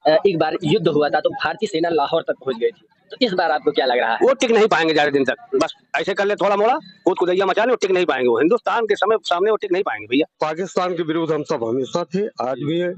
एक बार युद्ध हुआ था तो भारतीय सेना लाहौर तक पहुंच गई थी। तो इस बार आपको क्या लग रहा है? वो टिक नहीं पाएंगे ज्यादा दिन तक। बस ऐसे कर ले थोड़ा मोड़ा, कूद कुदैया मचा ले, वो टिक नहीं पाएंगे। वो हिंदुस्तान के समय सामने वो टिक नहीं पाएंगे भैया। पाकिस्तान के विरुद्ध हम सब हमेशा थे, आज भी है।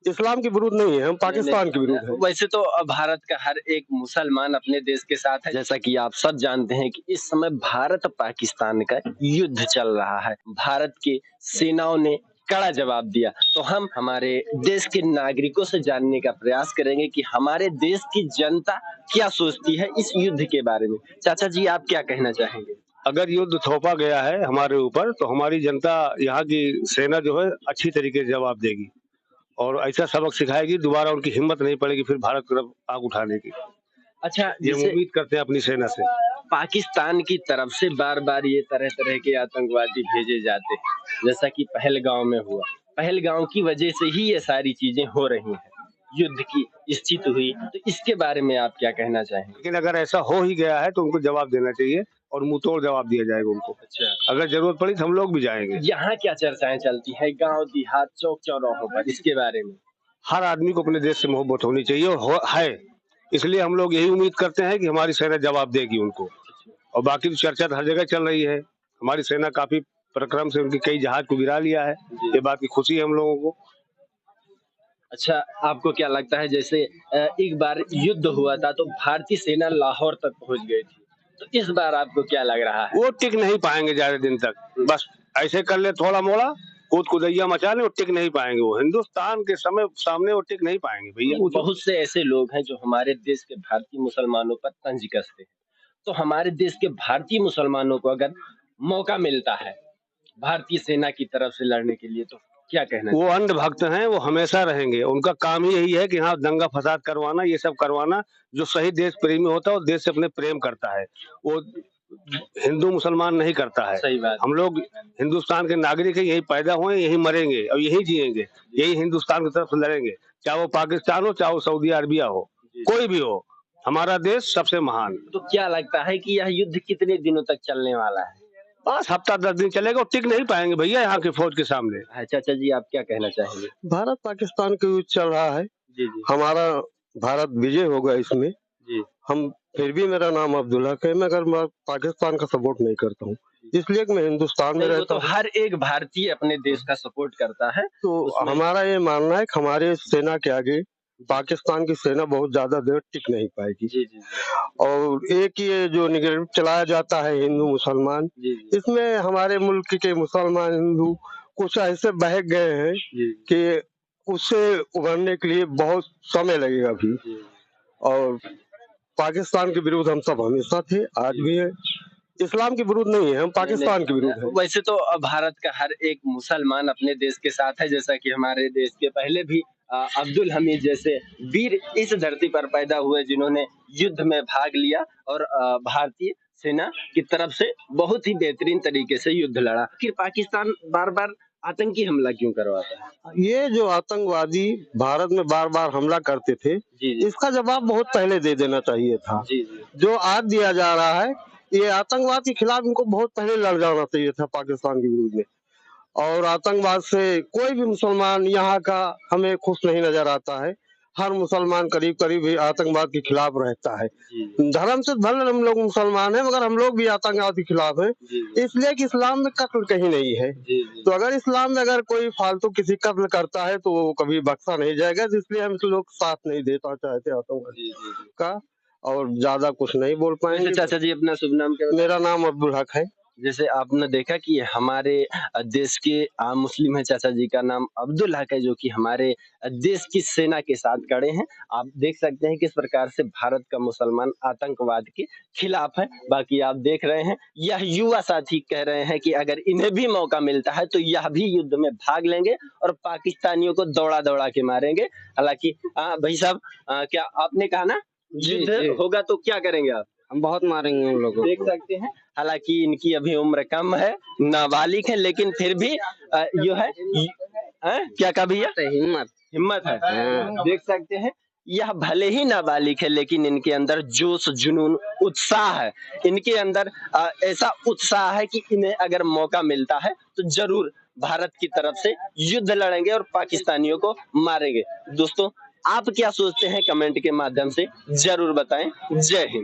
इस्लाम के विरुद्ध नहीं है, हम पाकिस्तान के विरुद्ध है। वैसे तो भारत का हर एक मुसलमान अपने देश के साथ है, जैसा कि आप सब जानते हैं कि इस समय भारत और पाकिस्तान का युद्ध चल रहा है। भारत की सेनाओं ने कड़ा जवाब दिया। तो हम हमारे देश के नागरिकों से जानने का प्रयास करेंगे कि हमारे देश की जनता क्या सोचती है इस युद्ध के बारे में। चाचा जी, आप क्या कहना चाहेंगे? अगर युद्ध थोपा गया है हमारे ऊपर तो हमारी जनता, यहाँ की सेना जो है अच्छी तरीके से जवाब देगी और ऐसा सबक सिखाएगी, दोबारा उनकी हिम्मत नहीं पड़ेगी फिर भारत की तरफ आग उठाने की। अच्छा, ये हम उम्मीद करते हैं अपनी सेना से। पाकिस्तान की तरफ से बार बार ये तरह तरह के आतंकवादी भेजे जाते हैं, जैसा कि पहलगांव में हुआ। पहलगांव की वजह से ही ये सारी चीजें हो रही हैं, युद्ध की स्थिति हुई। तो इसके बारे में आप क्या कहना चाहेंगे? लेकिन अगर ऐसा हो ही गया है तो उनको जवाब देना चाहिए और मुंह तोड़ जवाब दिया जाएगा उनको। अच्छा, अगर जरूरत पड़ी तो हम लोग भी जाएंगे। यहाँ क्या चर्चाएं चलती हैं गांव देहात चौक चौराहों पर, इसके बारे में? हर आदमी को अपने देश से मोहब्बत होनी चाहिए और है, इसलिए हम लोग यही उम्मीद करते हैं कि हमारी सेना जवाब देगी उनको। और बाकी तो चर्चा हर जगह चल रही है, हमारी सेना काफी पराक्रम से उनकी कई जहाज को गिरा लिया है, ये बात की खुशी है हम लोगों को। अच्छा, आपको क्या लगता है, जैसे एक बार युद्ध हुआ था तो भारतीय सेना लाहौर तक पहुंच गई थी, तो इस बार आपको क्या लग रहा है? वो टिक नहीं पाएंगे ज्यादा दिन तक। बस ऐसे कर ले थोड़ा मोड़ा, कूद कुदैया मचा ले, वो टिक नहीं पाएंगे। वो हिंदुस्तान के समय सामने वो टिक नहीं पाएंगे भैया। बहुत से ऐसे लोग हैं जो हमारे देश के भारतीय मुसलमानों पर तंज कसते हैं। तो हमारे देश के भारतीय मुसलमानों को अगर मौका मिलता है भारतीय सेना की तरफ से लड़ने के लिए, तो क्या कहना वो अंधभक्त हैं, वो हमेशा रहेंगे। उनका काम ही यही है कि हाँ दंगा फसाद करवाना, ये सब करवाना। जो सही देश प्रेमी होता है वो देश से अपने प्रेम करता है, वो हिंदू मुसलमान नहीं करता है। सही बात। हम लोग हिंदुस्तान के नागरिक हैं, यही पैदा हुए, यही मरेंगे और यही जिएंगे, यही हिंदुस्तान की तरफ से लड़ेंगे। चाहे वो पाकिस्तान हो, चाहे वो सऊदी अरबिया हो, कोई भी हो, हमारा देश सबसे महान। तो क्या लगता है कि यह युद्ध कितने दिनों तक चलने वाला है? बस हफ्ता 10 दिन चलेगा, वो टिक नहीं पाएंगे भैया यहाँ की फौज के सामने। चाचा जी, आप क्या कहना चाहेंगे? भारत पाकिस्तान का युद्ध चल रहा है, जी जी हमारा भारत विजय होगा इसमें। जी। हम फिर भी, मेरा नाम अब्दुल हक है, मगर मैं पाकिस्तान का सपोर्ट नहीं करता हूँ, इसलिए कि मैं हिंदुस्तान में रहता तो हूँ। हर एक भारतीय अपने देश का सपोर्ट करता है। तो हमारा ये मानना है कि हमारे सेना के आगे पाकिस्तान की सेना बहुत ज्यादा देर टिक नहीं पाएगी। जी जी और एक ये जो निगेटिव चलाया जाता है हिंदू मुसलमान, जी इसमें हमारे मुल्क के मुसलमान हिंदू कुछ ऐसे बहक गए हैं जी कि उससे उभरने के लिए बहुत समय लगेगा अभी। जी। और पाकिस्तान के विरुद्ध हम सब हमेशा थे, आज भी है। इस्लाम के विरुद्ध नहीं है, हम पाकिस्तान के विरुद्ध है। वैसे तो भारत का हर एक मुसलमान अपने देश के साथ है, जैसा कि हमारे देश के पहले भी अब्दुल हमीद जैसे वीर इस धरती पर पैदा हुए जिन्होंने युद्ध में भाग लिया और भारतीय सेना की तरफ से बहुत ही बेहतरीन तरीके से युद्ध लड़ा। फिर पाकिस्तान बार बार आतंकी हमला क्यों करवाता है? ये जो आतंकवादी भारत में बार बार हमला करते थे, जी जी इसका जवाब बहुत पहले दे देना चाहिए था। जी जी। जो आज दिया जा रहा है, ये आतंकवाद के खिलाफ इनको बहुत पहले लड़ जाना चाहिए था पाकिस्तान के विरुद्ध में। और आतंकवाद से कोई भी मुसलमान यहाँ का हमें खुश नहीं नजर आता है। हर मुसलमान करीब करीब आतंकवाद के खिलाफ रहता है। धर्म से भले हम लोग मुसलमान हैं, मगर हम लोग भी आतंकवाद के खिलाफ हैं, इसलिए कि इस्लाम में कत्ल कहीं नहीं है। तो अगर इस्लाम में अगर कोई फालतू किसी कत्ल करता है तो वो कभी बख्शा नहीं जाएगा, इसलिए हम लोग साथ नहीं देना चाहते आतंकवाद का। और ज्यादा कुछ नहीं बोल पाएंगे। चाचा जी, अपना शुभ नाम क्या? मेरा नाम अब्दुल हक है। जैसे आपने देखा कि हमारे देश के आम मुस्लिम है, चाचा जी का नाम अब्दुल हक है, जो कि हमारे देश की सेना के साथ खड़े हैं। आप देख सकते हैं किस प्रकार से भारत का मुसलमान आतंकवाद के खिलाफ है। बाकी आप देख रहे हैं यह युवा साथी कह रहे हैं कि अगर इन्हें भी मौका मिलता है तो यह भी युद्ध में भाग लेंगे और पाकिस्तानियों को दौड़ा दौड़ा के मारेंगे। हालांकि भाई साहब, क्या आपने कहा ना युद्ध होगा तो क्या करेंगे आप? हम बहुत मारेंगे उन लोगों को। देख सकते हैं, हालांकि इनकी अभी उम्र कम है, नाबालिग है, लेकिन फिर भी जो है क्या कहा भैया? हिम्मत है। देख सकते हैं यह भले ही नाबालिग है लेकिन इनके अंदर जोश जुनून उत्साह है। इनके अंदर ऐसा उत्साह है कि इन्हें अगर मौका मिलता है तो जरूर भारत की तरफ से युद्ध लड़ेंगे और पाकिस्तानियों को मारेंगे। दोस्तों, आप क्या सोचते हैं कमेंट के माध्यम से जरूर बताएं। जय हिंद।